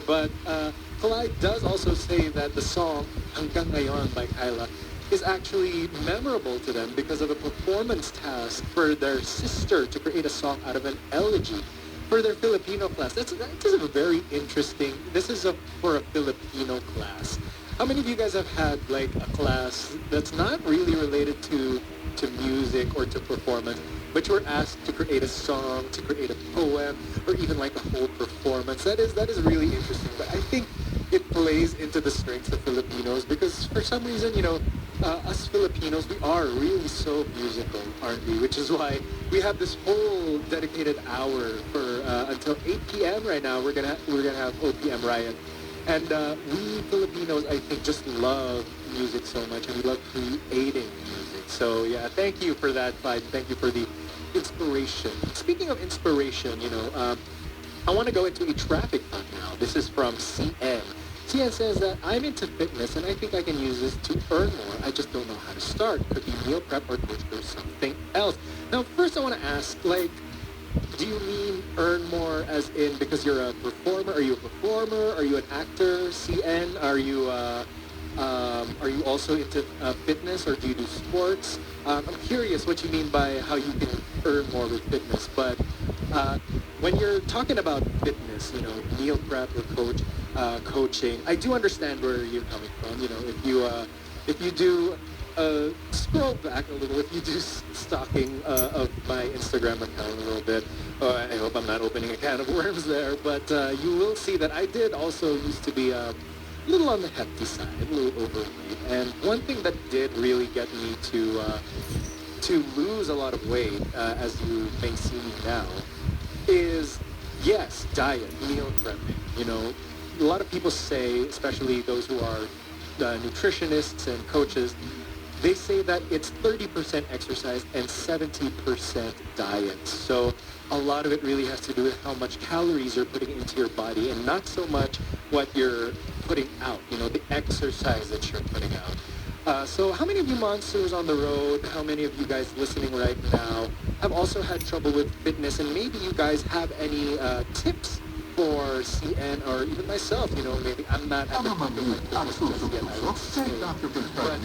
more. But Clyde does also say that the song Hanggang Ngayon by Kyla is actually memorable to them because of a performance task for their sister to create a song out of an elegy for their Filipino class. That is a very interesting. This is for a Filipino class. How many of you guys have had like a class that's not really related to music or to performance, but you were asked to create a song, to create a poem, or even like a whole performance? That is really interesting. But I think it plays into the strengths of Filipinos because for some reason, us Filipinos, we are really so musical, aren't we? Which is why we have this whole dedicated hour for until 8 p.m. right now. We're gonna have OPM Riot, and we Filipinos, I think, just love music so much, and we love creating music. So yeah, thank you for that, Clyde. Thank you for the inspiration. Speaking of inspiration, I want to go into a traffic thought now. This is from CN. CN says that I'm into fitness and I think I can use this to earn more. I just don't know how to start. Could be meal prep or coach or something else. Now, first I want to ask, do you mean earn more as in because you're a performer? Are you a performer? Are you an actor? CN? Are you also into fitness, or do you do sports? I'm curious what you mean by how you can earn more with fitness. But when you're talking about fitness, meal prep or coaching, I do understand where you're coming from. If you do scroll back a little, if you do stalking of my Instagram account a little bit, I hope I'm not opening a can of worms there, but you will see that I did also used to be a little on the hefty side, a little overweight. And one thing that did really get me to lose a lot of weight, as you may see me now, is, yes, diet, meal prepping. A lot of people say, especially those who are nutritionists and coaches, they say that it's 30% exercise and 70% diet. So a lot of it really has to do with how much calories you're putting into your body and not so much what you're putting out, the exercise that you're putting out. So how many of you monsters on the road, how many of you guys listening right now have also had trouble with fitness, and maybe you guys have any tips for CN or even myself, maybe I'm not at the top of my fitness just yet, I would say. But